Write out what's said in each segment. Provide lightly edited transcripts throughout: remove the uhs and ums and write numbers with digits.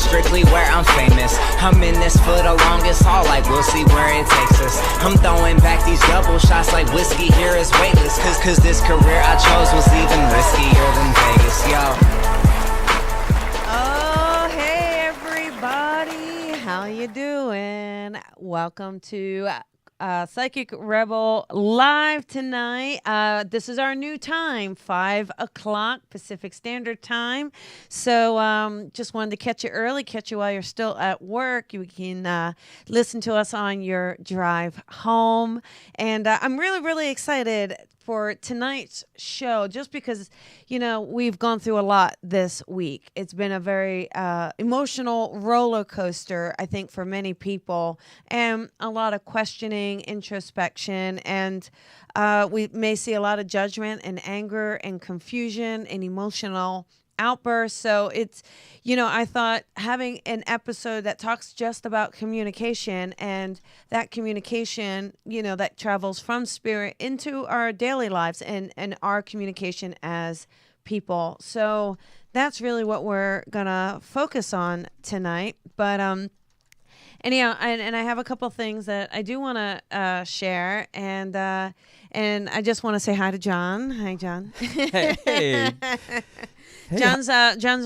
strictly where I'm famous. I'm in this for the longest haul, like we'll see where it takes us. I'm throwing back these double shots like whiskey here is weightless. Cause this career I chose was even riskier than Vegas, yo. Oh, hey everybody, how you doing? Welcome to Psychic Rebel live tonight. This is our new time, 5 o'clock Pacific Standard Time. So just wanted to catch you early, catch you while you're still at work. You can listen to us on your drive home. And I'm really, really excited for tonight's show, just because, you know, we've gone through a lot this week. It's been a very emotional roller coaster, I think, for many people, and a lot of questioning, introspection, and we may see a lot of judgment and anger and confusion and emotional outbursts. So it's, you know, I thought having an episode that talks just about communication, and that communication, you know, that travels from spirit into our daily lives and our communication as people. So that's really what we're gonna focus on tonight. But anyhow, and I have a couple things that I do want to share, and I just want to say hi to John. Hi, John. Hey. John's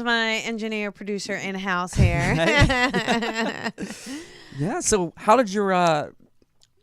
my engineer, producer in house here. Yeah. So, how did your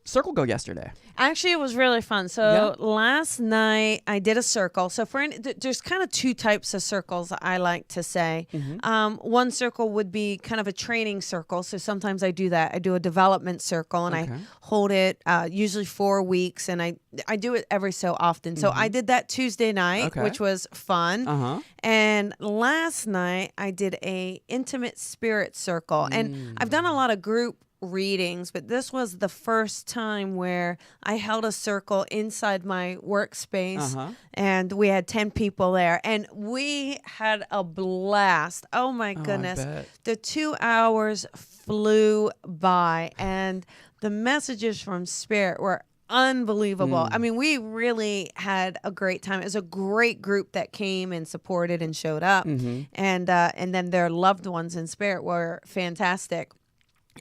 circle go yesterday? Actually, it was really fun. So last night I did a circle. So there's kind of two types of circles I like to say. Mm-hmm. One circle would be kind of a training circle. So sometimes I do that. I do a development circle, and I hold it usually 4 weeks, and I do it every so often. So I did that Tuesday night, which was fun. And last night I did a intimate spirit circle, and I've done a lot of group readings, but this was the first time where I held a circle inside my workspace, and we had 10 people there, and we had a blast. Oh my goodness. The 2 hours flew by, and the messages from spirit were unbelievable. I mean, we really had a great time. It was a great group that came and supported and showed up, and then their loved ones in spirit were fantastic.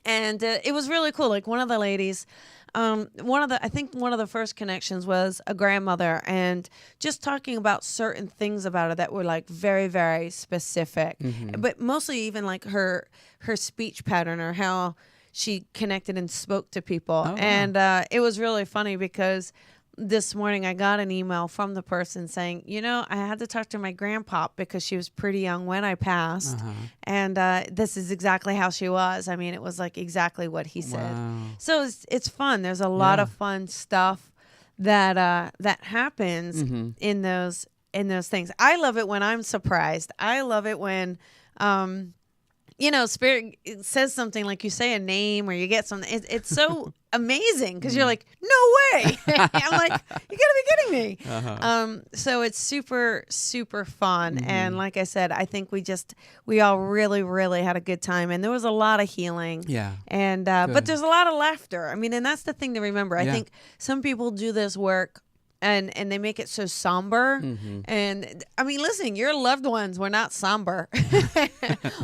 And it was really cool. Like, one of the ladies, I think one of the first connections was a grandmother, and just talking about certain things about her that were like very, very specific, but mostly even like her speech pattern, or how she connected and spoke to people. Oh, wow. And it was really funny because this morning I got an email from the person saying, you know, I had to talk to my grandpop because she was pretty young when I passed. And this is exactly how she was. I mean, it was like exactly what he said. Wow. So it's fun. There's a lot of fun stuff that happens in those things. I love it when I'm surprised. I love it when you know, spirit says something, like you say a name or you get something. It's so amazing because you're like, no way. I'm like, you gotta be kidding me. So it's super, super fun. And like I said, I think we all really, really had a good time, and there was a lot of healing. Yeah. And but there's a lot of laughter. I mean, and that's the thing to remember. I think some people do this work and they make it so somber. And I mean, listen, your loved ones were not somber.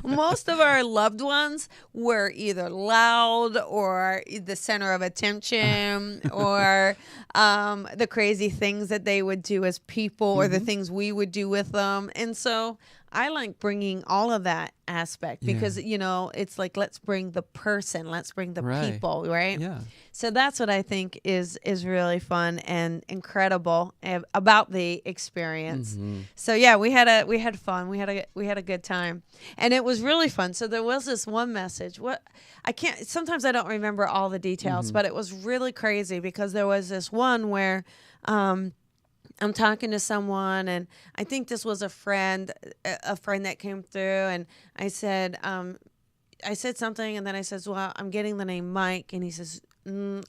Most of our loved ones were either loud or the center of attention, or the crazy things that they would do as people, or the things we would do with them. And so I like bringing all of that aspect because, you know, it's like, let's bring the person, let's bring the people, right? Yeah. So that's what I think is really fun and incredible about the experience. So yeah, we had fun. We had a good time, and it was really fun. So there was this one message. Sometimes I don't remember all the details, but it was really crazy because there was this one where I'm talking to someone, and I think this was a friend that came through, and I said something, and then I says, well, I'm getting the name Mike, and he says,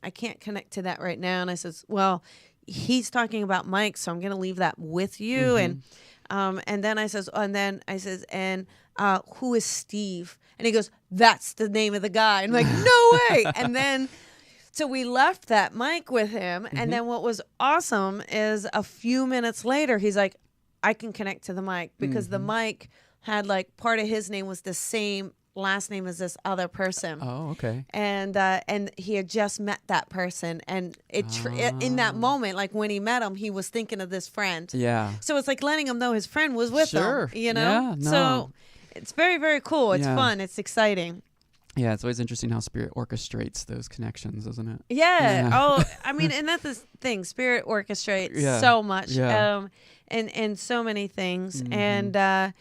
I can't connect to that right now, and I says, well, he's talking about Mike, so I'm going to leave that with you, and then I says, who is Steve? And he goes, that's the name of the guy. And I'm like, no way. And then so we left that mic with him. And then what was awesome is a few minutes later, he's like, I can connect to the mic because the mic had like part of his name was the same last name is this other person. Oh, okay. And he had just met that person, and in that moment, like when he met him, he was thinking of this friend. Yeah. So it's like letting him know his friend was with Sure. him. You know. Yeah, no. So it's very, very cool. It's Yeah. fun. It's exciting. Yeah, it's always interesting how spirit orchestrates those connections, isn't it? Yeah. Oh, I mean, and that's the thing. Spirit orchestrates so much. Yeah. And so many things. Mhm. And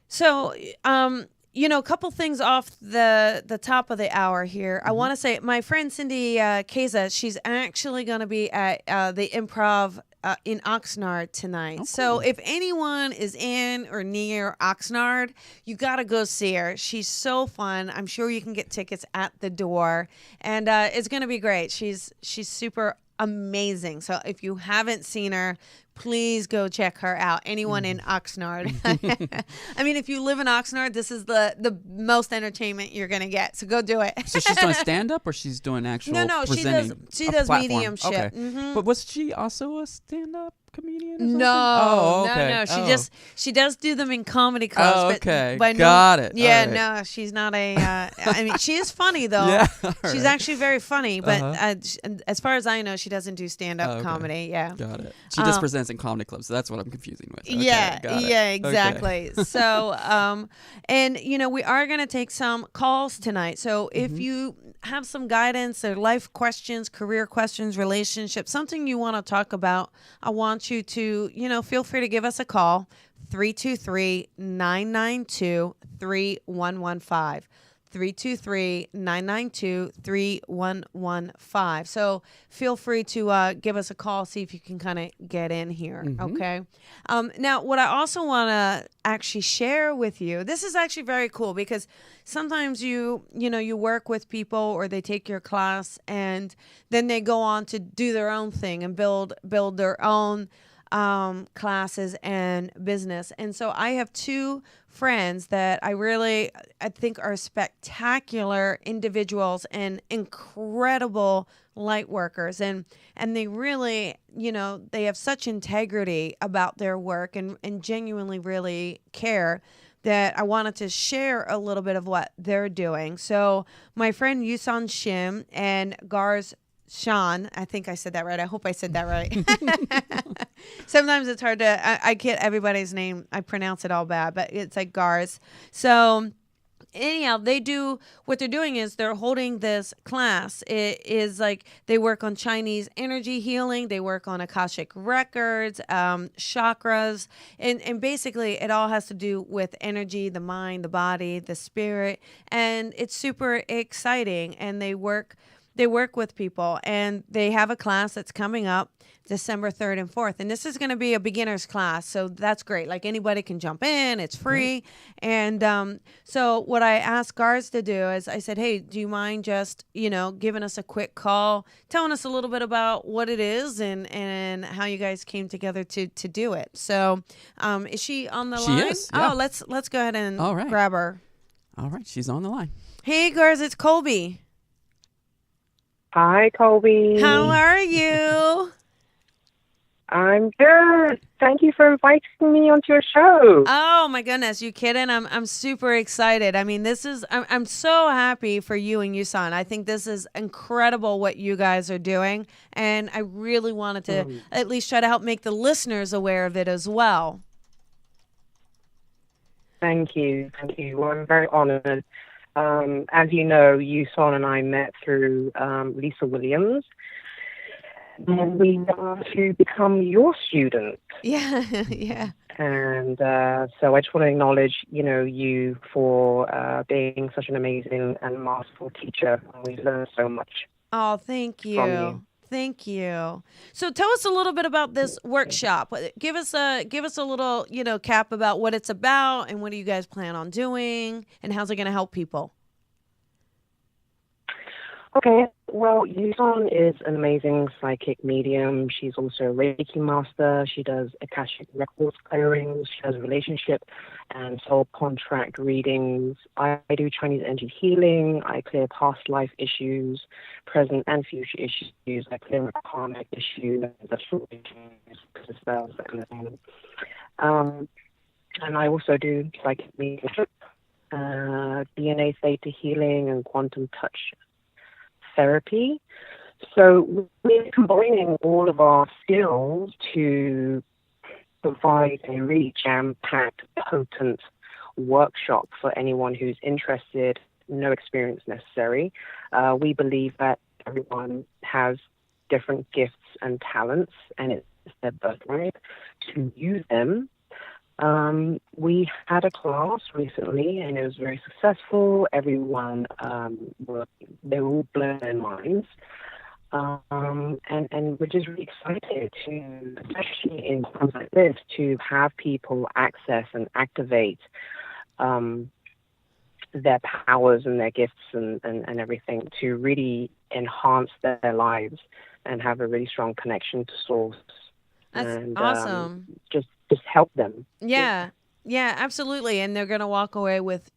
so, a couple things off the top of the hour here. I want to say my friend Cindy Keza, she's actually going to be at the Improv in Oxnard tonight. Oh, So cool. if anyone is in or near Oxnard, you got to go see her. She's so fun. I'm sure you can get tickets at the door, and it's going to be great. She's super amazing. So if you haven't seen her, please go check her out. Anyone in Oxnard. I mean, if you live in Oxnard, this is the most entertainment you're going to get. So go do it. So she's doing stand-up, or she's doing actual No, presenting? she does platform? mediumship. Okay. Mhm. But was she also a stand-up comedian or something? No, Oh, okay. no. She does do them in comedy clubs. Oh, but- okay. but no- Got it. Yeah, All right. no, she's not a. I mean, she is funny though. Yeah, all She's right. actually very funny. But Uh-huh. as far as I know, she doesn't do stand-up Oh, okay. comedy. Yeah. Got it. She just presents in comedy clubs, so that's what I'm confusing with. Okay, Yeah, got it. yeah, Okay. exactly. So, and we are going to take some calls tonight. So Mm-hmm. if you have some guidance or life questions, career questions, relationships, something you want to talk about, I want you to, feel free to give us a call, 323-992-3115. 323-992-3115. So feel free to give us a call, see if you can kind of get in here, okay? Now, what I also want to actually share with you, this is actually very cool because sometimes you work with people or they take your class and then they go on to do their own thing and build their own classes and business. And so I have two friends that I think are spectacular individuals and incredible light workers. And they really, they have such integrity about their work and genuinely really care that I wanted to share a little bit of what they're doing. So my friend Yusan Shim and Garz Sean, I think I said that right. I hope I said that right. Sometimes it's hard to, I get everybody's name. I pronounce it all bad, but it's like Garz. So anyhow, what they're doing is they're holding this class. It is like they work on Chinese energy healing. They work on Akashic records, chakras, and basically it all has to do with energy, the mind, the body, the spirit. And it's super exciting. And they work with people, and they have a class that's coming up December 3rd and 4th. And this is going to be a beginner's class. So that's great. Like anybody can jump in. It's free. Right. And so what I asked Garz to do is I said, hey, do you mind just, giving us a quick call, telling us a little bit about what it is and how you guys came together to do it. So is she on the line? She is. Yeah. Oh, let's go ahead and All right. grab her. All right, she's on the line. Hey, Garz, it's Colby. Hi, Colby. How are you? I'm good. Thank you for inviting me onto your show. Oh my goodness, you kidding? I'm super excited. I mean, I'm so happy for you and Yusan. I think this is incredible what you guys are doing, and I really wanted to at least try to help make the listeners aware of it as well. Thank you. Well, I'm very honored. As you know, Yuson and I met through Lisa Williams, and we are to become your students. Yeah, yeah. And so I just want to acknowledge, you for being such an amazing and masterful teacher. We learned so much. Oh, thank you. From you. Thank you. So tell us a little bit about this workshop. Give us a little, cap about what it's about and what do you guys plan on doing and how's it going to help people? Okay, well, Yuson is an amazing psychic medium. She's also a Reiki master. She does Akashic records clearings. She does relationship and soul contract readings. I do Chinese energy healing. I clear past life issues, present and future issues. I clear karmic issues, ancestral issues, spells, that kind of thing. And I also do psychic mediumship. DNA theta healing, and quantum touch therapy. So we're combining all of our skills to provide a really jam-packed, potent workshop for anyone who's interested, no experience necessary. We believe that everyone has different gifts and talents, and it's their birthright to use them. We had a class recently, and it was very successful. Everyone, they were all blown their minds. And we're just really excited to, especially in times like this, to have people access and activate their powers and their gifts and everything to really enhance their lives and have a really strong connection to source. That's and awesome. Just help them. Yeah, absolutely. And they're going to walk away with,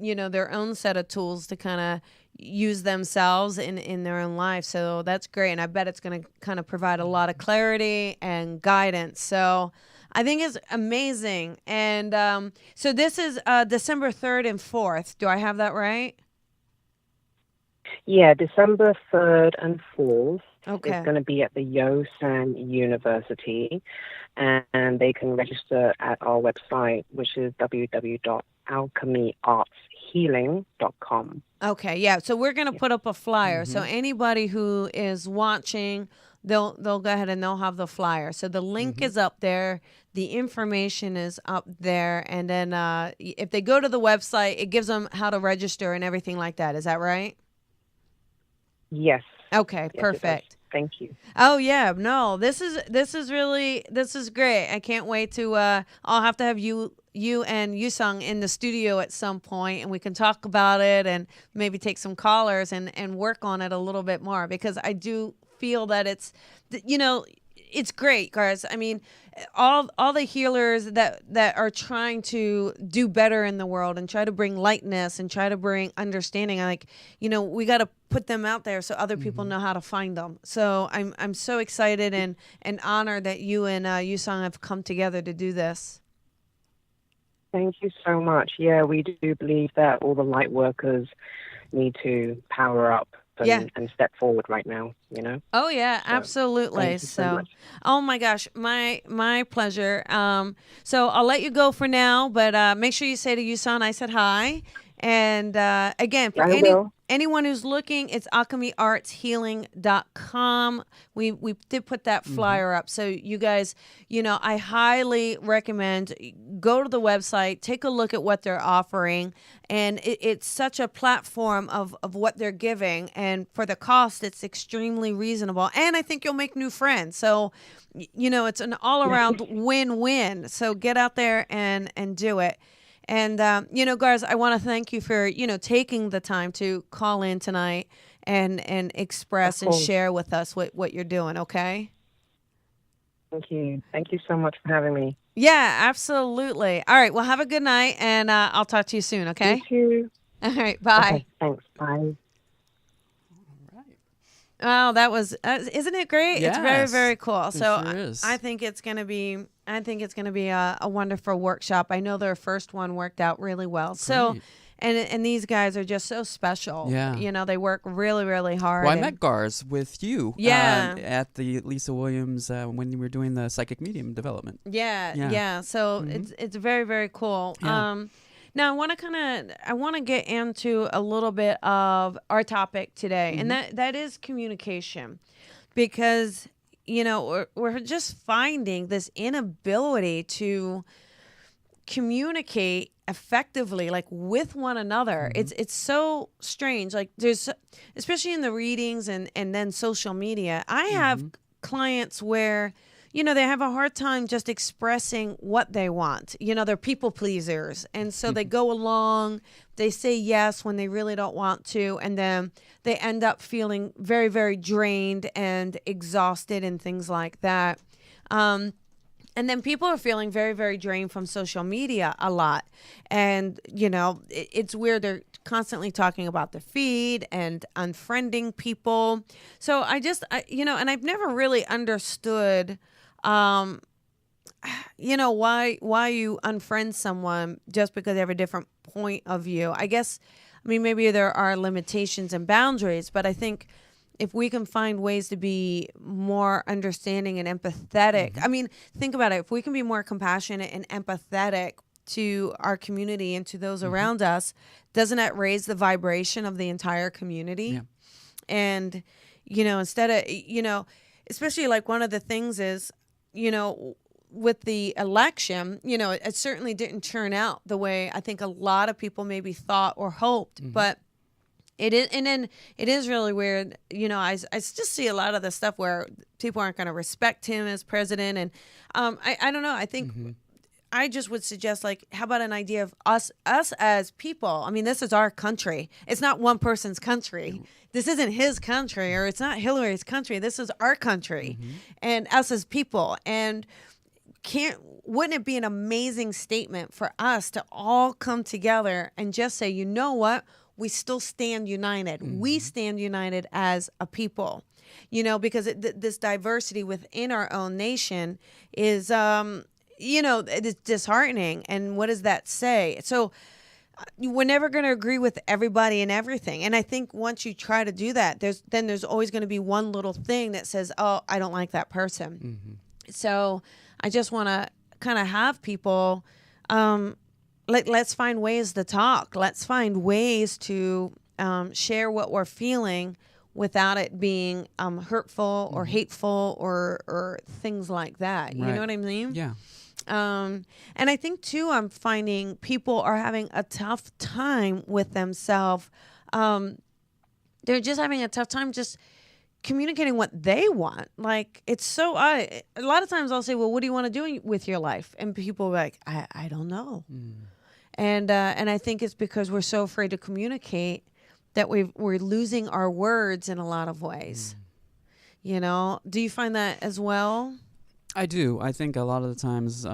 their own set of tools to kind of use themselves in their own life. So that's great. And I bet it's going to kind of provide a lot of clarity and guidance. So I think it's amazing. And so this is December 3rd and 4th. Do I have that right? Yeah, December 3rd and 4th. Okay. It's going to be at the Yosan University, and they can register at our website, which is www.alchemyartshealing.com. Okay, yeah. So we're going to put up a flyer. So anybody who is watching, they'll go ahead and they'll have the flyer. So the link is up there. The information is up there. And then if they go to the website, it gives them how to register and everything like that. Is that right? Yes. Okay, Yes, perfect. Thank you. Oh yeah, no, this is great. I can't wait to. I'll have to have you and Yusung in the studio at some point, and we can talk about it and maybe take some callers and work on it a little bit more, because I do feel that it's great, guys. I mean, all the healers that are trying to do better in the world and try to bring lightness and try to bring understanding. We got to put them out there so other people know how to find them. So I'm so excited and honored that you and Yusung have come together to do this. Thank you so much. Yeah, we do believe that all the light workers need to power up and step forward right now, Oh yeah, So, absolutely. thank you so much. Oh my gosh, my pleasure. So I'll let you go for now, but make sure you say to Yusan I said hi. And again, for I will. anyone who's looking, it's alchemyartshealing.com. We did put that flyer up. So you guys, I highly recommend go to the website, take a look at what they're offering. And it's such a platform of what they're giving. And for the cost, it's extremely reasonable. And I think you'll make new friends. So, it's an all-around win-win. So get out there and do it. And, guys, I want to thank you for, taking the time to call in tonight and express and share with us what you're doing, okay? Thank you. Thank you so much for having me. Yeah, absolutely. All right, well, have a good night, and I'll talk to you soon, okay? You too. All right, bye. Okay, thanks. Bye. Oh, that was isn't it great? Yes. It's very, very cool. So sure is. I think it's gonna be a wonderful workshop. I know their first one worked out really well. So Great. and these guys are just so special. Yeah. They work really, really hard. Well, I and- met Gars with you Yeah. at the Lisa Williams when you were doing the psychic medium development. Yeah. So it's very, very cool. Yeah. Now I want to get into a little bit of our topic today, and that is communication, because we're just finding this inability to communicate effectively, like with one another. It's so strange. Like there's, especially in the readings and then social media, I have clients where they have a hard time just expressing what they want. They're people pleasers. And so they go along, they say yes when they really don't want to. And then they end up feeling very, very drained and exhausted and things like that. And then people are feeling very, very drained from social media a lot. And, it's weird. They're constantly talking about the feed and unfriending people. So and I've never really understood why you unfriend someone just because they have a different point of view. I guess, I mean, maybe there are limitations and boundaries, but I think if we can find ways to be more understanding and empathetic, I mean, think about it. If we can be more compassionate and empathetic to our community and to those around us, doesn't that raise the vibration of the entire community? Yeah. And, instead of, especially like one of the things is, with the election, it certainly didn't turn out the way I think a lot of people maybe thought or hoped, but it is, and then it is really weird. I just see a lot of the stuff where people aren't going to respect him as president. And I don't know. I think I just would suggest, like, how about an idea of us as people? I mean, this is our country. It's not one person's country. This isn't his country, or it's not Hillary's country. This is our country and us as people. And wouldn't it be an amazing statement for us to all come together and just say, you know what? We still stand united. We stand united as a people, because this diversity within our own nation is, it is disheartening. And what does that say? So we're never going to agree with everybody and everything. And I think once you try to do that, there's always going to be one little thing that says, oh, I don't like that person. So I just want to kind of have people, let's find ways to talk. Let's find ways to share what we're feeling without it being hurtful or hateful or things like that. You know what I mean? Yeah. And I think too, I'm finding people are having a tough time with themselves. They're just having a tough time just communicating what they want. Like, it's so a lot of times I'll say, well, what do you want to do with your life? And people are like, I don't know. And I think it's because we're so afraid to communicate that we're losing our words in a lot of ways. Do you find that as well? I do. I think a lot of the times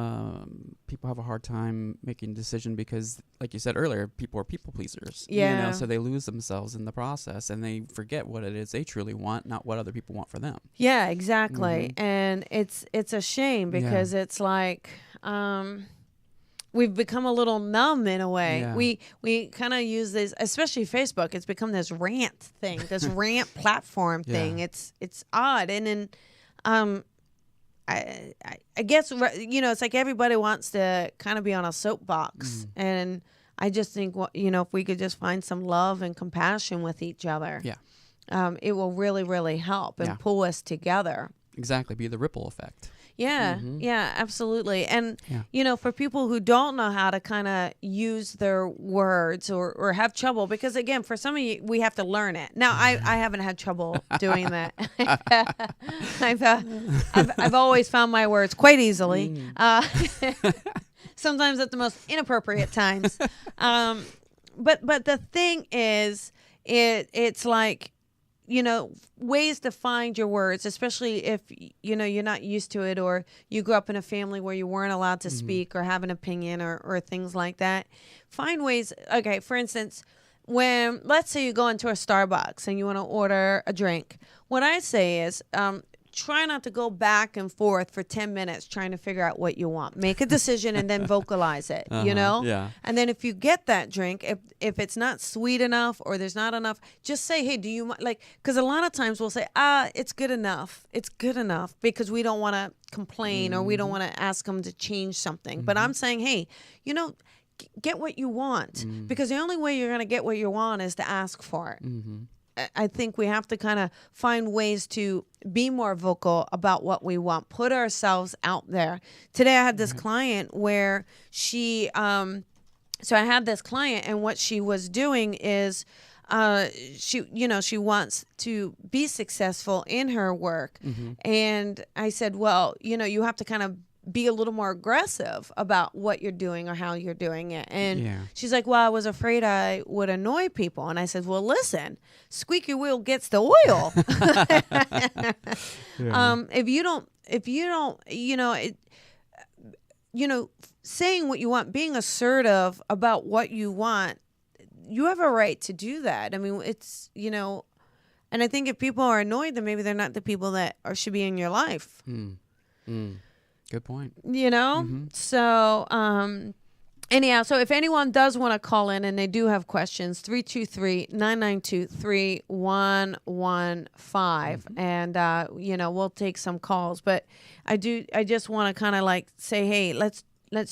people have a hard time making a decision because, like you said earlier, people are people pleasers. Yeah. So they lose themselves in the process and they forget what it is they truly want, not what other people want for them. Yeah, exactly. And it's a shame because it's like we've become a little numb in a way. Yeah. We kind of use this, especially Facebook. It's become this rant thing, this rant platform thing. It's odd. And then I guess, it's like everybody wants to kind of be on a soapbox. And I just think, if we could just find some love and compassion with each other, it will really, really help and pull us together. Exactly. Be the ripple effect. Yeah, absolutely. And, for people who don't know how to kind of use their words or have trouble, because, again, for some of you, we have to learn it. Now, I haven't had trouble doing that. I've always found my words quite easily, sometimes at the most inappropriate times. But the thing is, it's like, ways to find your words, especially if, you're not used to it, or you grew up in a family where you weren't allowed to speak or have an opinion or things like that. Find ways. Okay, for instance, when, let's say you go into a Starbucks and you want to order a drink, what I say is, try not to go back and forth for 10 minutes trying to figure out what you want. Make a decision and then vocalize it, Yeah. And then if you get that drink, if it's not sweet enough or there's not enough, just say, hey, do you like, because a lot of times we'll say, it's good enough. It's good enough, because we don't want to complain or we don't want to ask them to change something. But I'm saying, hey, get what you want, because the only way you're going to get what you want is to ask for it. I think we have to kind of find ways to be more vocal about what we want, put ourselves out there. Today I had this client where she, so I had this client, and what she was doing is, she wants to be successful in her work. And I said, well, you have to kind of be a little more aggressive about what you're doing or how you're doing it. And she's like, well, I was afraid I would annoy people. And I said, well, listen, squeaky wheel gets the oil. If you don't, saying what you want, being assertive about what you want, you have a right to do that. I mean, it's, and I think if people are annoyed, then maybe they're not the people that should be in your life. Good point. You know? So, anyhow, so if anyone does want to call in and they do have questions, 323-992-3115. And, we'll take some calls. But I just want to kind of like say, hey, let's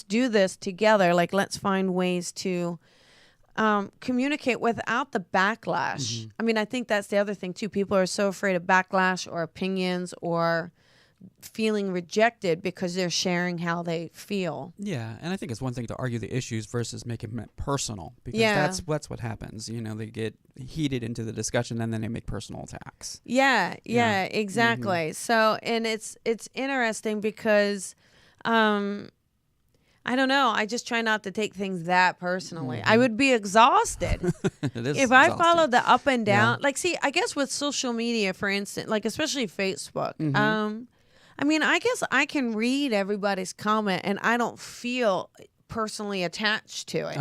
do this together. Like, let's find ways to communicate without the backlash. I mean, I think that's the other thing too. People are so afraid of backlash or opinions or feeling rejected because they're sharing how they feel. Yeah, and I think it's one thing to argue the issues versus make it personal, because that's what happens. They get heated into the discussion and then they make personal attacks. Yeah, exactly. So, and it's interesting because I don't know. I just try not to take things that personally. I would be exhausted It is if exhausting. I followed the up and down. Like, see, I guess with social media, for instance, like especially Facebook, I mean, I guess I can read everybody's comment and I don't feel personally attached to it.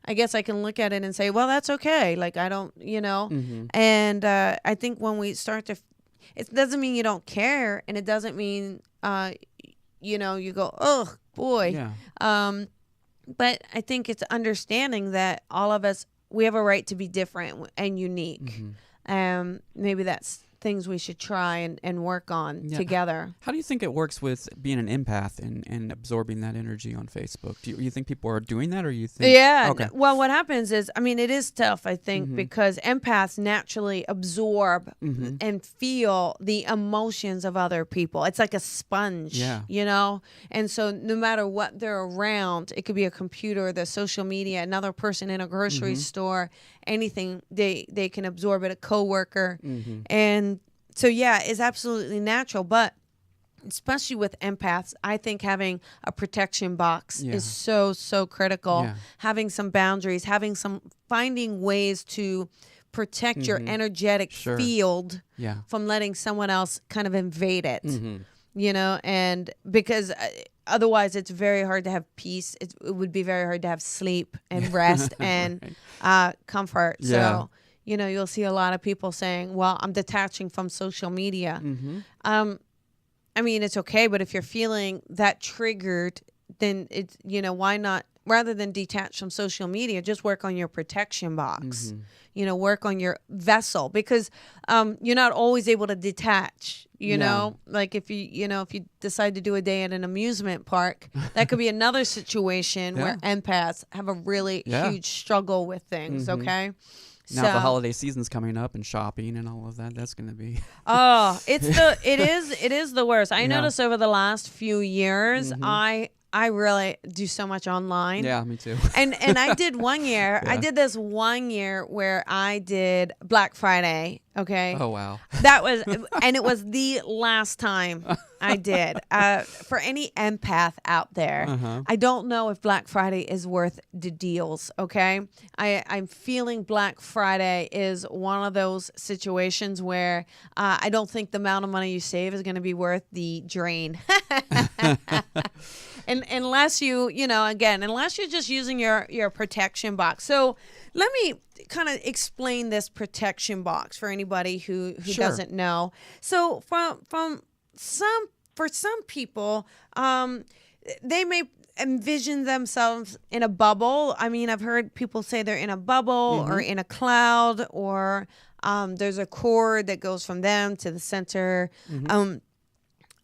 I guess I can look at it and say, well, that's okay. Like, I don't, and I think when we start to, it doesn't mean you don't care, and it doesn't mean, you go, oh boy. Yeah. But I think it's understanding that all of us, we have a right to be different and unique. Maybe that's things we should try and work on together. How do you think it works with being an empath and absorbing that energy on Facebook? Do you think people are doing that, or you think? Yeah. Okay. Well, what happens is, I mean, it is tough, I think, because empaths naturally absorb and feel the emotions of other people. It's like a sponge, And so no matter what they're around, it could be a computer, the social media, another person in a grocery store, anything, they can absorb it, a coworker. And so, it's absolutely natural. But especially with empaths, I think having a protection box is so, so critical. Yeah. Having some boundaries, finding ways to protect your energetic field from letting someone else kind of invade it. And because otherwise it's very hard to have peace. It would be very hard to have sleep and rest and comfort. Yeah. So, you'll see a lot of people saying, well, I'm detaching from social media. I mean, it's okay, but if you're feeling that triggered, then it's, why not, rather than detach from social media, just work on your protection box, work on your vessel, because you're not always able to detach, know, like if you decide to do a day at an amusement park, that could be another situation where empaths have a really huge struggle with things. Okay. Now the holiday season's coming up and shopping and all of that, that's going to be. It is the worst. I noticed over the last few years, I really do so much online. Yeah, me too. And I did one year. I did this 1 year where I did Black Friday. Okay. Oh wow. That was, and it was the last time I did. For any empath out there, I don't know if Black Friday is worth the deals. Okay. I'm feeling Black Friday is one of those situations where I don't think the amount of money you save is going to be worth the drain. And unless unless you're just using your protection box. So let me kind of explain this protection box for anybody who doesn't know. So for some people, they may envision themselves in a bubble. I mean, I've heard people say they're in a bubble or in a cloud, or there's a cord that goes from them to the center.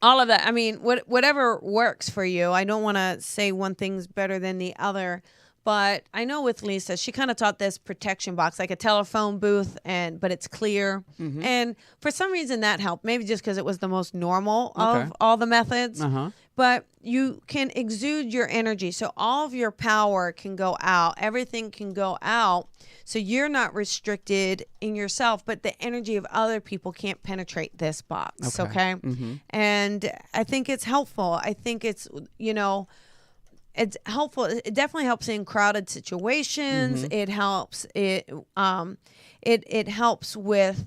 All of that. I mean, whatever works for you. I don't want to say one thing's better than the other, but I know with Lisa, she kind of taught this protection box, like a telephone booth, but it's clear. And for some reason that helped. Maybe just because it was the most normal of all the methods. But you can exude your energy, so all of your power can go out. Everything can go out. So you're not restricted in yourself, but the energy of other people can't penetrate this box. Okay. And I think it's helpful. I think it's helpful. It definitely helps in crowded situations. It helps. It helps with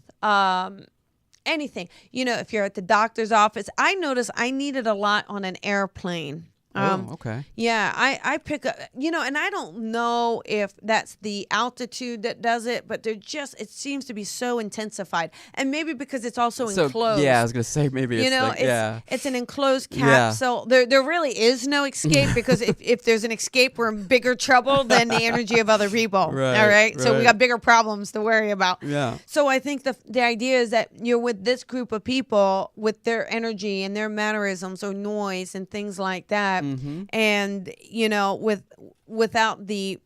anything. If you're at the doctor's office. I noticed I need it a lot on an airplane. Okay. Yeah, I pick up, and I don't know if that's the altitude that does it, but it seems to be so intensified. And maybe because it's also enclosed. Yeah, I was going to say maybe it's an enclosed capsule. There really is no escape because if there's an escape, we're in bigger trouble than the energy of other people. Right, all right? So we right. got bigger problems to worry about. Yeah. So I think the idea is that you're with this group of people with their energy and their mannerisms or noise and things like that. Mm-hmm. And without the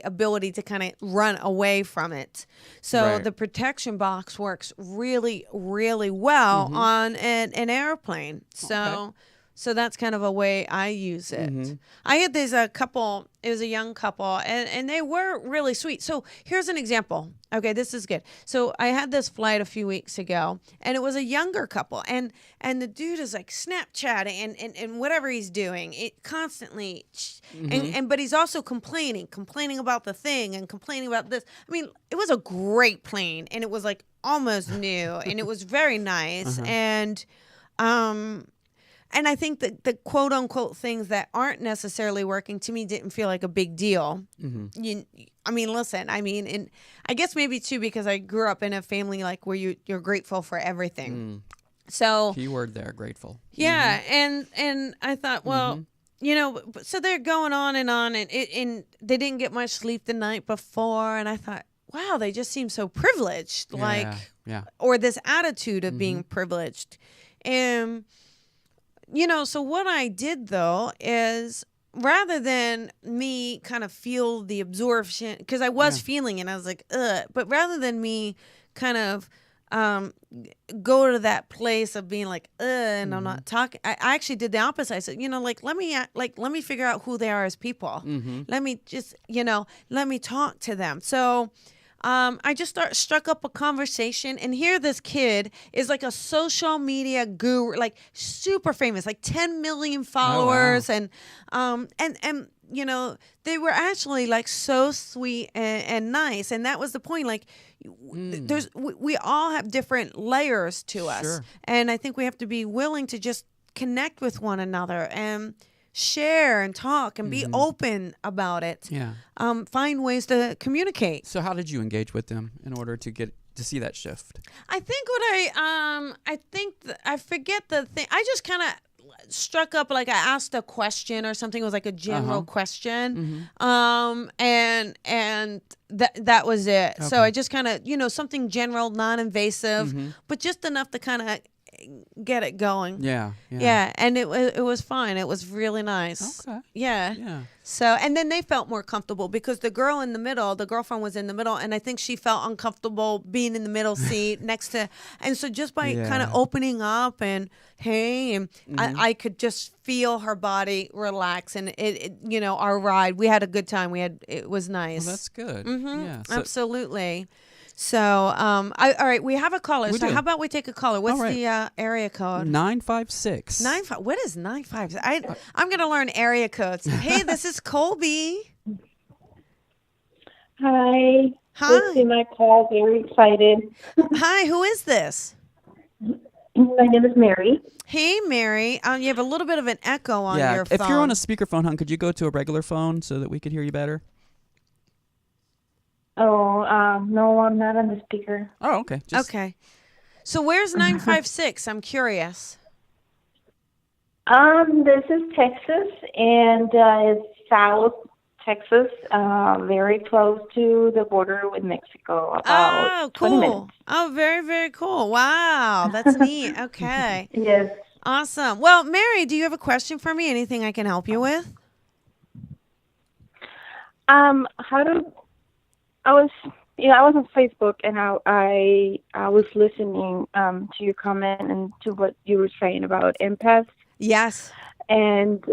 ability to kind of run away from it. So Right. the protection box works really, really well on an airplane. So that's kind of a way I use it. Mm-hmm. I had this couple, it was a young couple, and they were really sweet. So here's an example. Okay, this is good. So I had this flight a few weeks ago, and it was a younger couple, and the dude is like Snapchatting and whatever he's doing, it constantly, but he's also complaining about the thing and complaining about this. I mean, it was a great plane, and it was like almost new, and it was very nice, and I think that the quote unquote things that aren't necessarily working to me didn't feel like a big deal. Mm-hmm. And I guess maybe too because I grew up in a family like where you're grateful for everything. So Keyword there, grateful. yeah, and I thought, well, so they're going on, and they didn't get much sleep the night before, and I thought, wow, they just seem so privileged, or this attitude of being privileged, and. So what I did, though, is rather than me kind of feel the absorption, because I was feeling it, I was like, ugh, but rather than me kind of go to that place of being like, ugh, and I'm not talking, I actually did the opposite. I said, let me figure out who they are as people. Let me just, let me talk to them. So I just struck up a conversation, and here this kid is like a social media guru, like super famous, like 10 million followers, and they were actually like so sweet and nice, and that was the point. Like, we all have different layers to us, and I think we have to be willing to just connect with one another and share and talk and be open about it. Yeah. Find ways to communicate. So how did you engage with them in order to get to see that shift? I think I forget the thing. I just kind of struck up, like I asked a question or something. It was like a general question. And that was it. Okay. So I just kind of, something general, non-invasive, but just enough to kind of get it going. Yeah. And it was fine. It was really nice. Okay. Yeah. So, and then they felt more comfortable because the girlfriend was in the middle, and I think she felt uncomfortable being in the middle seat next to, and so just by kind of opening up and hey, and I could just feel her body relax, and it our ride, we had a good time. It was nice. Well, that's good. Yeah. So, absolutely. So, all right, we have a caller. So how about we take a caller? What's the area code? 956. What is 956? I'm going to learn area codes. Hey, this is Colby. Hi. Listening my call. Very excited. Hi, who is this? My name is Mary. Hey, Mary. You have a little bit of an echo on your phone. If you're on a speakerphone, hon, could you go to a regular phone so that we could hear you better? Oh, no, I'm not on the speaker. Oh, okay. Okay. So where's 956? I'm curious. This is Texas, and it's South Texas, very close to the border with Mexico, about 20 minutes. Oh, very, very cool. Wow, that's neat. Okay. Yes. Awesome. Well, Mary, do you have a question for me? Anything I can help you with? I was on Facebook, and I was listening to your comment and to what you were saying about empaths. Yes. And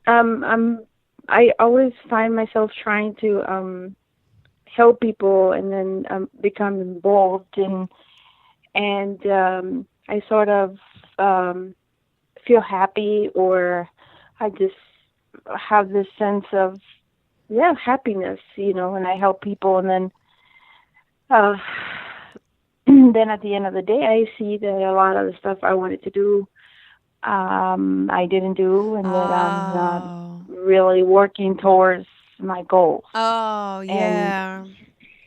I always find myself trying to help people, and then become involved, and I sort of feel happy, or I just have this sense of happiness, when I help people, and then then at the end of the day, I see that a lot of the stuff I wanted to do I didn't do, and that I'm not Oh. really working towards my goals. Oh, And yeah.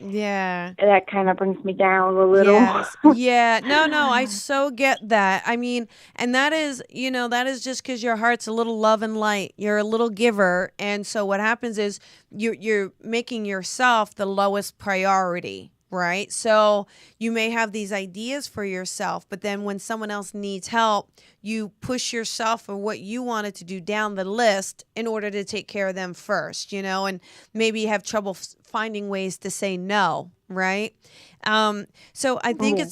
Yeah. that kind of brings me down a little. Yes. Yeah. No, no, I so get that. I mean, and that is, that is just because your heart's a little love and light. You're a little giver. And so what happens is you're making yourself the lowest priority. Right. So you may have these ideas for yourself, but then when someone else needs help, you push yourself or what you wanted to do down the list in order to take care of them first, and maybe you have trouble finding ways to say no. Right. So I think Yeah.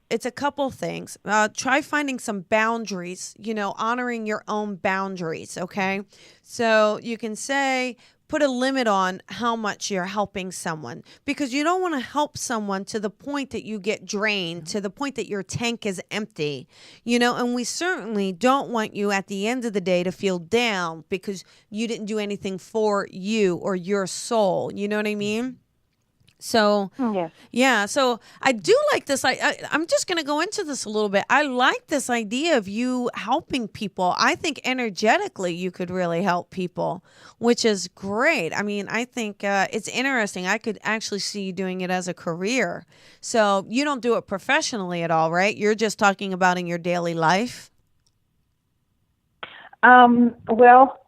it's a couple things. Try finding some boundaries, honoring your own boundaries. Okay. So you can say, put a limit on how much you're helping someone, because you don't want to help someone to the point that you get drained, to the point that your tank is empty, and we certainly don't want you at the end of the day to feel down because you didn't do anything for you or your soul. You know what I mean? So, Yes. yeah, so I do like this. I'm just going to go into this a little bit. I like this idea of you helping people. I think energetically you could really help people, which is great. I mean, I think it's interesting. I could actually see you doing it as a career. So you don't do it professionally at all, right? You're just talking about in your daily life. Well,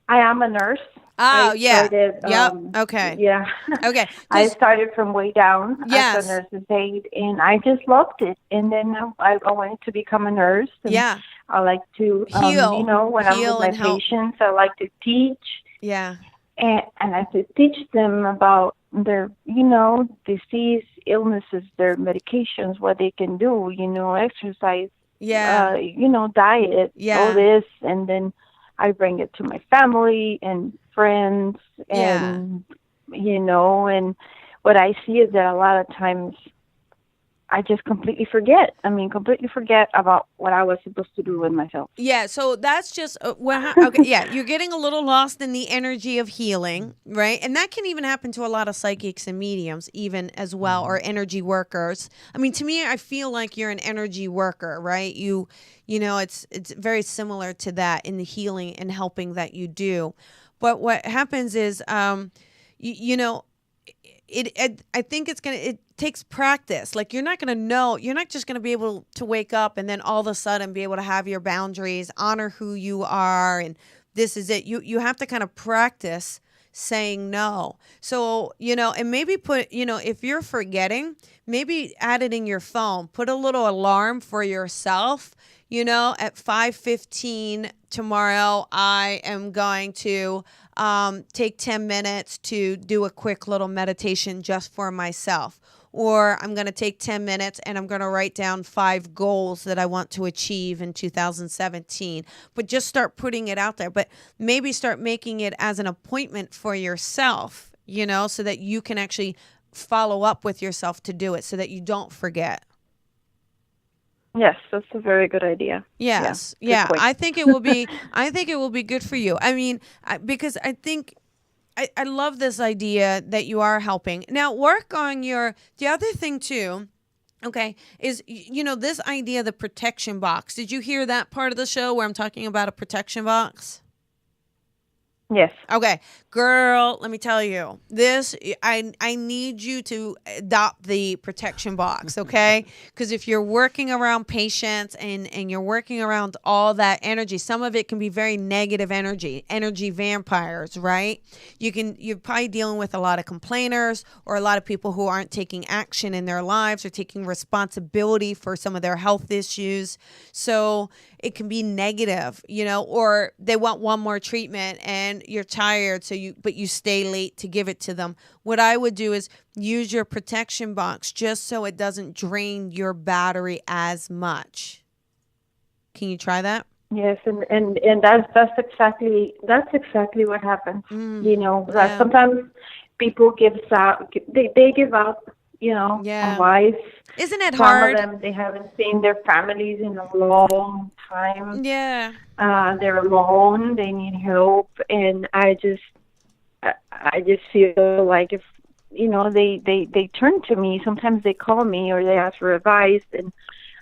I am a nurse. Oh, I yeah. started, Yep. Okay. Yeah. Okay. I 'Cause- started from way down Yes. as a nurse's aide, and I just loved it. And then I wanted to become a nurse. And Yeah. I like to, Heal. when I'm Heal with my and help. patients, I like to teach. Yeah. And I like to teach them about their, disease, illnesses, their medications, what they can do, exercise, Yeah. diet, Yeah. all this. And then I bring it to my family and friends, and and what I see is that a lot of times I just completely forget. Completely forget about what I was supposed to do with myself. Yeah, so that's just okay. Yeah, you're getting a little lost in the energy of healing, right? And that can even happen to a lot of psychics and mediums, even as well, or energy workers. I mean, to me, I feel like you're an energy worker, right? It's very similar to that in the healing and helping that you do. But what happens is, I think it takes practice. Like you're not just gonna be able to wake up and then all of a sudden be able to have your boundaries, honor who you are, and this is it. You have to kind of practice saying no. So, and maybe put, if you're forgetting, maybe add it in your phone. Put a little alarm for yourself. At 5:15 tomorrow, I am going to take 10 minutes to do a quick little meditation just for myself. Or I'm going to take 10 minutes and I'm going to write down 5 goals that I want to achieve in 2017. But just start putting it out there. But maybe start making it as an appointment for yourself, so that you can actually follow up with yourself to do it so that you don't forget. Yes, that's a very good idea. Yes. Yeah. I think it will be. I think it will be good for you. I mean, because I think I love this idea that you are helping. Now, work on the other thing too. Okay, is this idea of the protection box. Did you hear that part of the show where I'm talking about a protection box? Yes. Okay, girl, let me tell you this. I need you to adopt the protection box, okay? Because if you're working around patients and you're working around all that energy, some of it can be very negative energy vampires, right? You're probably dealing with a lot of complainers or a lot of people who aren't taking action in their lives or taking responsibility for some of their health issues. So it can be negative, or they want one more treatment and you're tired, but you stay late to give it to them. What I would do is use your protection box just so it doesn't drain your battery as much. Can you try that? Yes, and that's exactly what happens. Yeah. Sometimes people give out, they give up, Yeah. on life. Isn't it Some hard? of them, they haven't seen their families in a long time. Yeah. They're alone. They need help, and I just feel like if they turn to me. Sometimes they call me or they ask for advice, and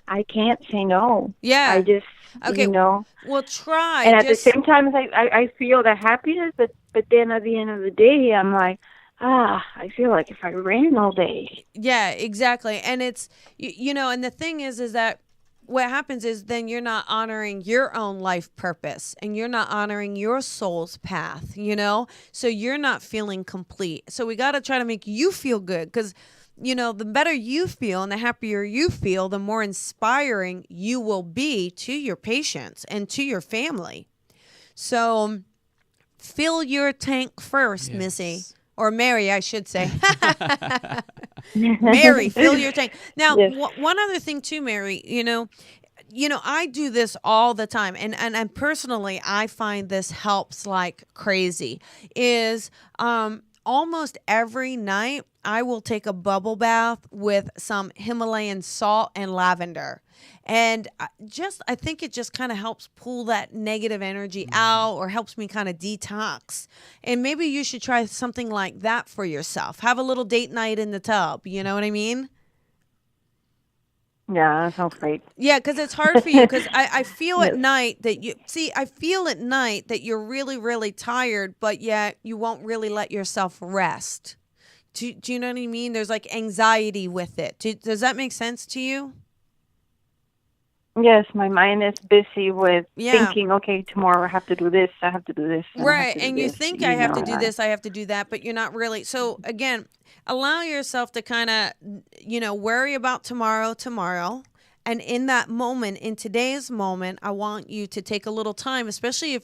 I can't say no. Yeah. I just, Okay. Well, try. And at the same time, I feel the happiness, but then at the end of the day, I'm like, I feel like if I ran all day. Yeah, exactly. And it's, and the thing is that what happens is then you're not honoring your own life purpose and you're not honoring your soul's path, so you're not feeling complete. So we got to try to make you feel good because, the better you feel and the happier you feel, the more inspiring you will be to your patients and to your family. So fill your tank first, yes. Missy. Or Mary, I should say. Mary, fill your tank. Now, yes. One other thing too, Mary, I do this all the time. And personally, I find this helps like crazy, is almost every night I will take a bubble bath with some Himalayan salt and lavender. And I think it just kind of helps pull that negative energy out or helps me kind of detox. And maybe you should try something like that for yourself. Have a little date night in the tub. You know what I mean? Yeah, that sounds great. Yeah, because it's hard for you because I feel at night that I feel at night that you're really, really tired, but yet you won't really let yourself rest. Do you know what I mean? There's like anxiety with it. Does that make sense to you? Yes, my mind is busy with thinking, okay, tomorrow I have to do this, I have to do this. Right, and you think I have to do this, I have to do that, but you're not really. So again, allow yourself to kind of, worry about tomorrow. And in that moment, in today's moment, I want you to take a little time, especially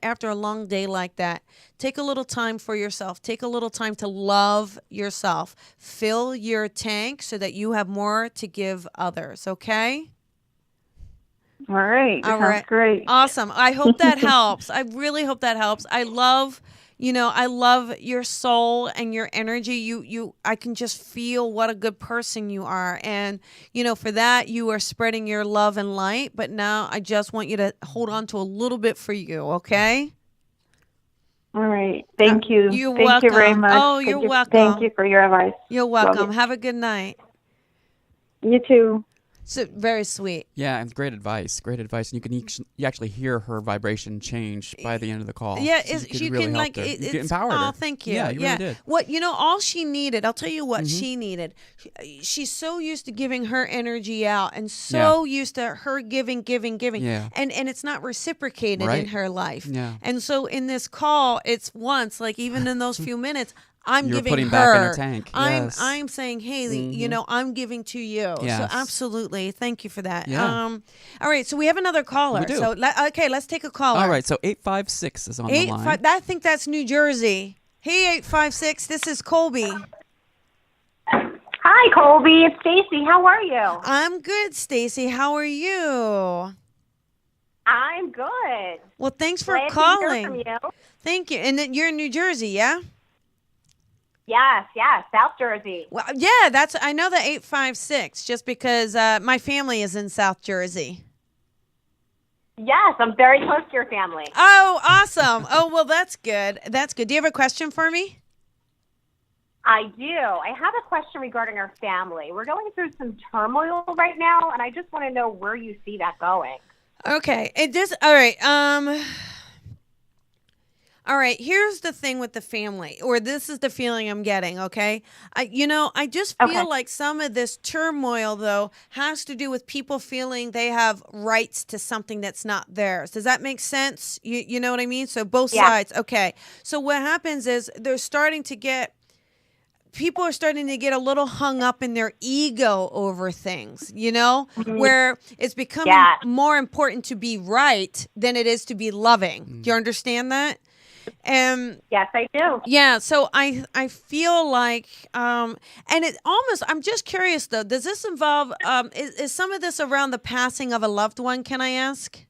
after a long day like that. Take a little time for yourself. Take a little time to love yourself. Fill your tank so that you have more to give others, okay? All right. Sounds great. Awesome. I hope that helps. I really hope that helps. I love your soul and your energy. I can just feel what a good person you are. And, for that, you are spreading your love and light. But now I just want you to hold on to a little bit for you. Okay? All right. Thank you. You're welcome. Thank you very much. Oh, you're welcome. Thank you for your advice. You're welcome. Have a good night. You too. So very sweet. Yeah, and great advice. Great advice. And you actually hear her vibration change by the end of the call. Yeah, so you get empowered her. Oh, thank you. Yeah, you really did. What all she needed, I'll tell you what she needed. She's so used to giving her energy out and so used to her giving. Yeah. And it's not reciprocated in her life. Yeah. And so in this call, it's once, like even in those few minutes, I'm You're giving putting her. Back in her tank. Yes. I'm saying, hey, I'm giving to you. Yes. So absolutely, thank you for that. Yeah. All right, so we have another caller. We do. So let's take a caller. All right, so 856 is on the line. I think that's New Jersey. Hey, 856, this is Colby. Hi, Colby. It's Stacy. How are you? I'm good, Stacy. How are you? I'm good. Well, thanks for Glad calling. To hear from you. Thank you. And then you're in New Jersey, yeah? Yes, South Jersey. Well, yeah, I know the 856 just because my family is in South Jersey. Yes, I'm very close to your family. Oh, awesome. Oh, well, that's good. That's good. Do you have a question for me? I do. I have a question regarding our family. We're going through some turmoil right now, and I just want to know where you see that going. Okay. All right. All right, here's the thing with the family, or this is the feeling I'm getting, okay? I just feel like some of this turmoil, though, has to do with people feeling they have rights to something that's not theirs. Does that make sense? You know what I mean? So both sides. Okay. So what happens is people are starting to get a little hung up in their ego over things, where it's becoming more important to be right than it is to be loving. Do you understand that? Yes, I do. Yeah, so I feel like, and it almost, I'm just curious though, does this involve, is some of this around the passing of a loved one, can I ask?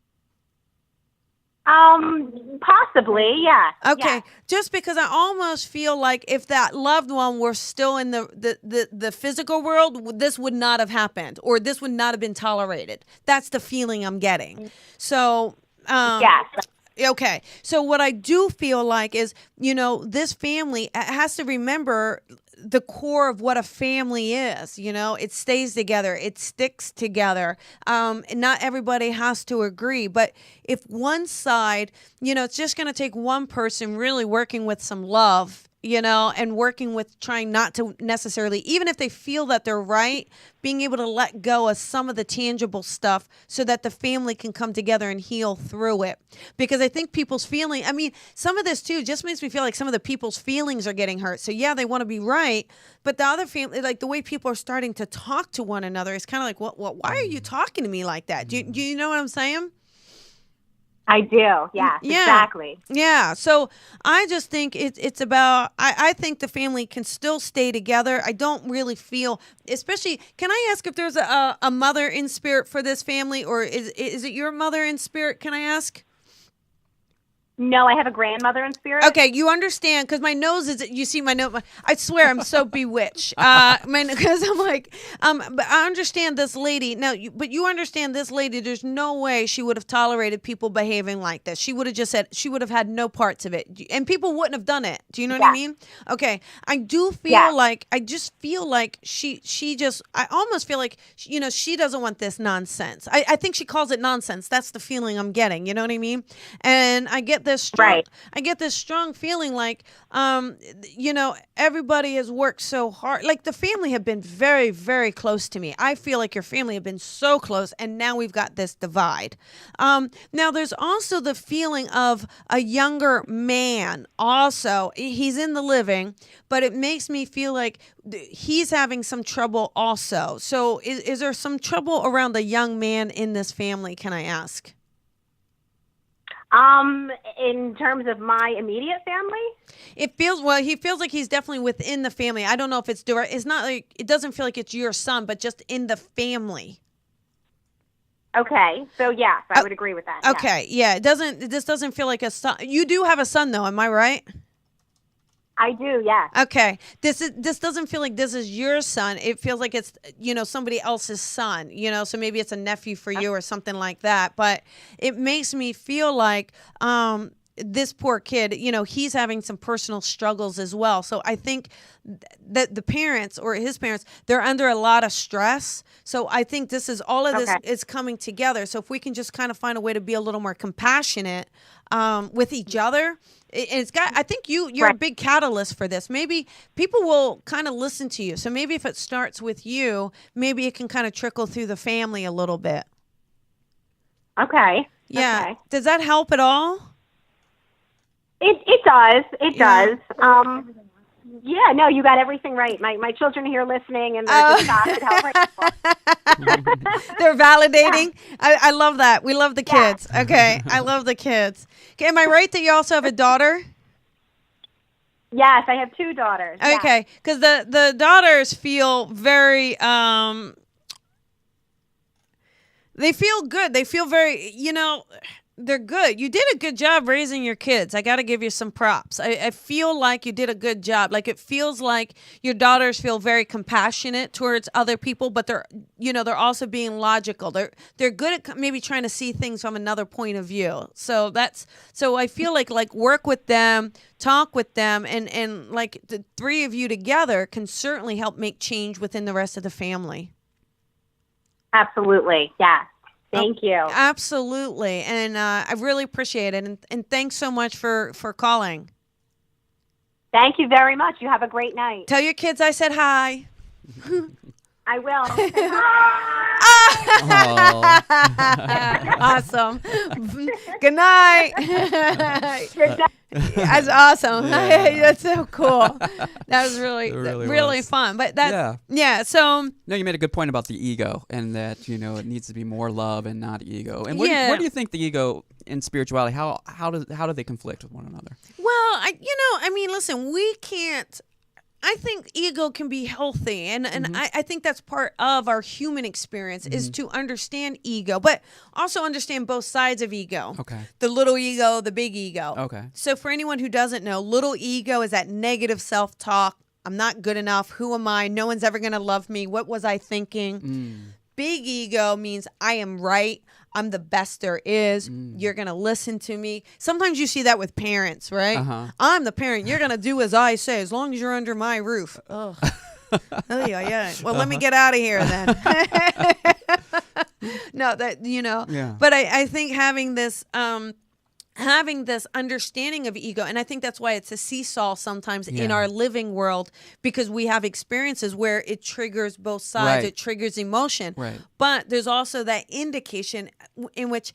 Possibly, yeah. Okay, just because I almost feel like if that loved one were still in the physical world, this would not have happened, or this would not have been tolerated. That's the feeling I'm getting. So, yes. Okay. So what I do feel like is, this family has to remember the core of what a family is. It stays together. It sticks together. Not everybody has to agree, but if one side, it's just going to take one person really working with some love, and working with trying not to necessarily, even if they feel that they're right, being able to let go of some of the tangible stuff so that the family can come together and heal through it. Because I think people's some of this too just makes me feel like some of the people's feelings are getting hurt. So yeah, they want to be right, but the other family, like the way people are starting to talk to one another, is kind of like, why are you talking to me like that? Do you know what I'm saying? I do. Yeah, exactly. Yeah. So I just think it's about, I think the family can still stay together. I don't really feel, especially, can I ask if there's a mother in spirit for this family, or is it your mother in spirit? Can I ask? No, I have a grandmother in spirit. Okay, you understand, because my nose is, you see my nose, I swear I'm so bewitched. Because I'm like, but I understand this lady. Now, but you understand this lady, there's no way she would have tolerated people behaving like this. She would have just said, she would have had no parts of it. And people wouldn't have done it. Do you know what I mean? Okay, I do feel like, I just feel like she just, I almost feel like, she doesn't want this nonsense. I think she calls it nonsense. That's the feeling I'm getting. You know what I mean? And I get this strong feeling like, everybody has worked so hard. Like the family have been very, very close to me. I feel like your family have been so close, and now we've got this divide. Now there's also the feeling of a younger man. Also, he's in the living, but it makes me feel like he's having some trouble also. So is there some trouble around the young man in this family, can I ask? In terms of my immediate family, he feels like he's definitely within the family. I don't know if it's direct. It's not like, it doesn't feel like it's your son, but just in the family. Okay. So yes, I would agree with that. Okay. Yeah. This doesn't feel like a son. You do have a son though. Am I right? I do, yes. Okay. This doesn't feel like this is your son. It feels like it's, somebody else's son, so maybe it's a nephew for you or something like that. But it makes me feel like this poor kid, he's having some personal struggles as well. So I think that the parents or his parents, they're under a lot of stress. So I think this is all of this is coming together. So if we can just kind of find a way to be a little more compassionate with each other. I think you're a big catalyst for this. Maybe people will kind of listen to you. So maybe if it starts with you, maybe it can kind of trickle through the family a little bit. Okay. Yeah. Okay. Does that help at all? It does. It does. Yeah, no, you got everything right. My children are here listening, and they're just shocked at how right. They're validating. Yeah. I love that. We love the kids. Okay, I love the kids. Okay, am I right that you also have a daughter? Yes, I have two daughters. Okay, because the daughters feel very they feel good. They feel very, they're good. You did a good job raising your kids. I got to give you some props. I feel like you did a good job. Like it feels like your daughters feel very compassionate towards other people, but they're also being logical. They're good at maybe trying to see things from another point of view. So I feel like work with them, talk with them, and like the three of you together can certainly help make change within the rest of the family. Absolutely. Yeah. Thank you. Absolutely. And I really appreciate it. And thanks so much for calling. Thank you very much. You have a great night. Tell your kids I said hi. I will. Awesome. Good night. Good night. That's awesome. That's so cool. That was really fun. But so no, you made a good point about the ego, and that it needs to be more love and not ego. And where do you think the ego and spirituality, how do they conflict with one another? Well, listen, we can't. I think ego can be healthy, and I think that's part of our human experience is to understand ego, but also understand both sides of ego. Okay. The little ego, the big ego. Okay. So for anyone who doesn't know, little ego is that negative self-talk. I'm not good enough. Who am I? No one's ever going to love me. What was I thinking? Big ego means I am right. I'm the best there is. You're going to listen to me. Sometimes you see that with parents, right? I'm the parent. You're going to do as I say as long as you're under my roof. Oh, yeah. Well, let me get out of here then. No, that, Yeah. But I think having this understanding of ego, and I think that's why it's a seesaw sometimes in our living world, because we have experiences where it triggers both sides. Right. It triggers emotion, Right. but there's also that indication in which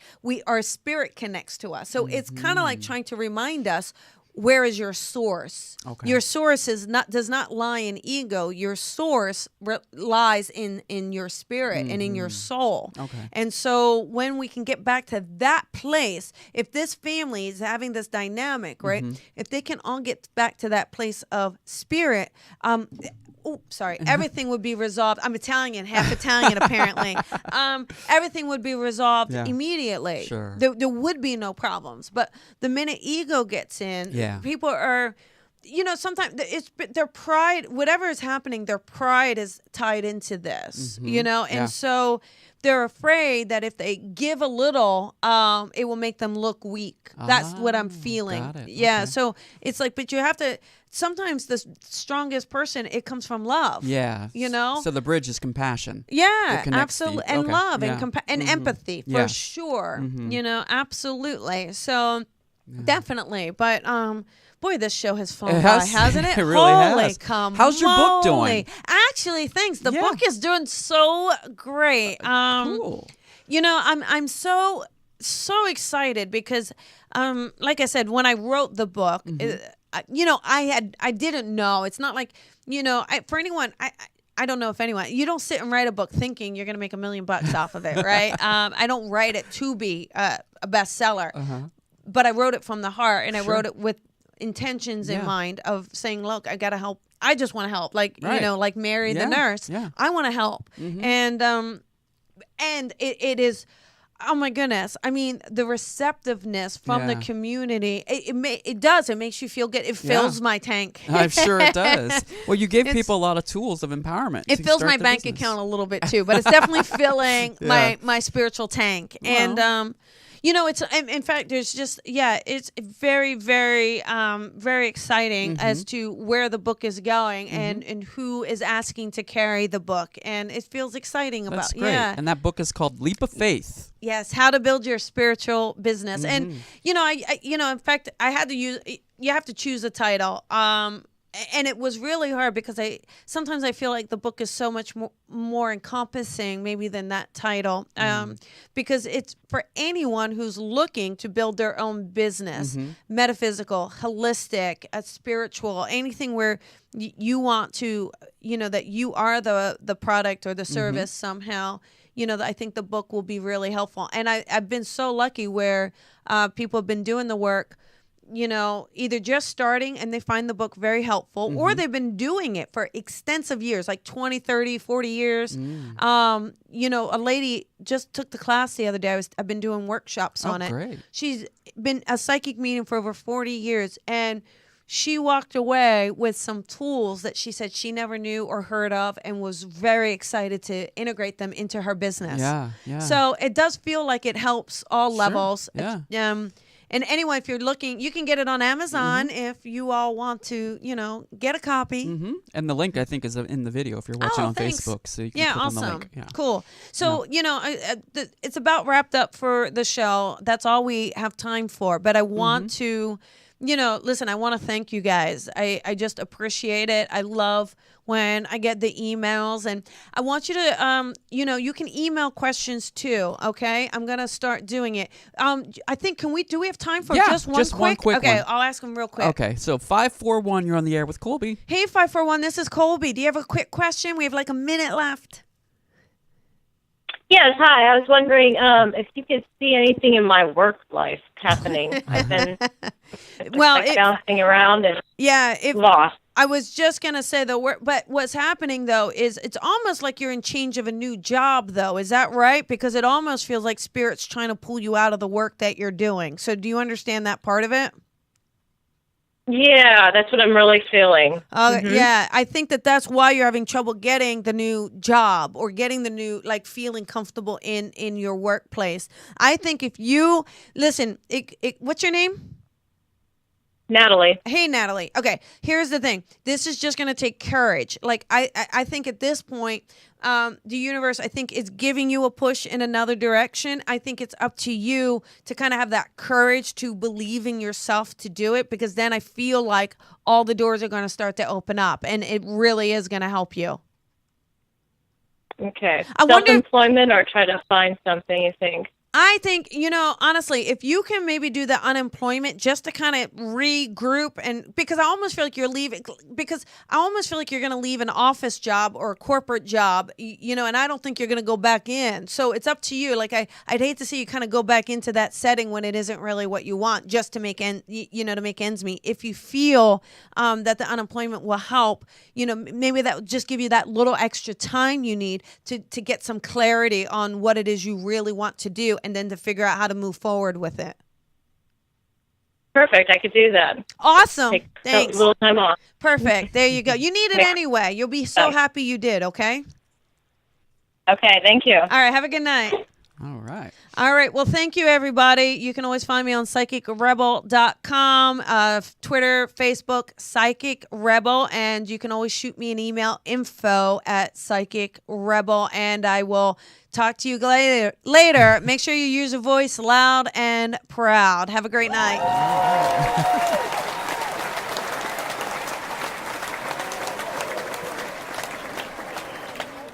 our spirit connects to us. So it's kind of like trying to remind us, where is your source? Okay. Your source does not lie in ego. Your source lies in your spirit and in your soul. Okay. And so when we can get back to that place, if this family is having this dynamic, right? If they can all get back to that place of spirit, everything would be resolved. I'm Italian, half Italian apparently. Everything would be resolved immediately. Sure. There would be no problems. But the minute ego gets in, people are, sometimes it's their pride, whatever is happening, their pride is tied into this, and so they're afraid that if they give a little, it will make them look weak. That's what I'm feeling. Got it. Yeah. Okay. So it's like, but you have to, sometimes the strongest person, it comes from love. Yeah. So the bridge is compassion. Yeah, connects absolutely. people. And Okay. love Yeah. and empathy for Yeah. sure. Absolutely. So definitely. But boy, this show has flown It by, has. hasn't it? It really Holy has. come. How's your book doing? Actually, thanks. The Yeah. book is doing so great. Cool. I'm so excited because like I said, when I wrote the book, I didn't know. It's not like, for anyone, I don't know if anyone, you don't sit and write a book thinking you're going to make $1 million off of it, right? I don't write it to be a bestseller, but I wrote it from the heart, and I wrote it with intentions in mind of saying, look, I got to help. I just want to help. Like, like Mary the nurse, I want to help. And it is, oh my goodness. I mean, the receptiveness from the community, it makes you feel good. It fills my tank. I'm sure it does. Well, you gave people a lot of tools of empowerment. It to fills start my their bank business. account a little bit too, but it's definitely filling my spiritual tank. And it's, in fact, there's just, it's very, very, very exciting as to where the book is going and who is asking to carry the book. And it feels exciting That's about, great. And that book is called Leap of Faith. Yes, how to build your spiritual business. And, in fact, I had to you have to choose a title. And it was really hard because sometimes I feel like the book is so much more encompassing maybe than that title, because it's for anyone who's looking to build their own business, metaphysical, holistic, spiritual, anything where you want to, that you are the product or the service somehow. I think the book will be really helpful. And I've been so lucky where people have been doing the work, either just starting and they find the book very helpful, or they've been doing it for extensive years, like 20, 30, 40 years. A lady just took the class the other day. I've been doing workshops on it. Great. She's been a psychic medium for over 40 years, and she walked away with some tools that she said she never knew or heard of, and was very excited to integrate them into her business. Yeah. So it does feel like it helps all levels. Yeah. And anyway, if you're looking, you can get it on Amazon if you all want to, get a copy. And the link, I think, is in the video if you're watching on thanks. Facebook. So you can click on the link. Yeah. Cool. So, it's about wrapped up for the show. That's all we have time for. But I want to, listen, I want to thank you guys. I just appreciate it. I love when I get the emails, and I want you to, you can email questions too. Okay. I'm going to start doing it. I think, do we have time for just one quick one. Okay. I'll ask them real quick. Okay. So 541, you're on the air with Colby. Hey, 541, this is Colby. Do you have a quick question? We have like a minute left. Yes, hi. I was wondering if you could see anything in my work life happening. I've been bouncing around and lost. I was just going to say but what's happening though is it's almost like you're in change of a new job though. Is that right? Because it almost feels like Spirit's trying to pull you out of the work that you're doing. So do you understand that part of it? Yeah, that's what I'm really feeling. Yeah, I think that's why you're having trouble getting the new job or getting the new, like, feeling comfortable in your workplace. I think if you listen, what's your name? Natalie. Hey, Natalie. Okay, here's the thing. This is just going to take courage. Like, I think at this point, the universe, I think, is giving you a push in another direction. I think it's up to you to kind of have that courage to believe in yourself to do it, because then I feel like all the doors are going to start to open up, and it really is going to help you. Okay. Self-employment or try to find something, you think? I think, honestly, if you can maybe do the unemployment just to kind of regroup, and because I almost feel like you're leaving, because I almost feel like you're going to leave an office job or a corporate job, and I don't think you're going to go back in. So it's up to you. Like, I'd hate to see you kind of go back into that setting when it isn't really what you want, just to make to make ends meet. If you feel that the unemployment will help, maybe that will just give you that little extra time you need to get some clarity on what it is you really want to do, and then to figure out how to move forward with it. Perfect. I could do that. Awesome. Thanks. A little time off. Perfect. There you go. You need it anyway. You'll be so happy you did, okay? Okay. Thank you. All right. Have a good night. All right. All right. Well, thank you, everybody. You can always find me on psychicrebel.com, Twitter, Facebook, Psychic Rebel, and you can always shoot me an email, info@psychicrebel, and I will talk to you later. Make sure you use a voice loud and proud. Have a great night.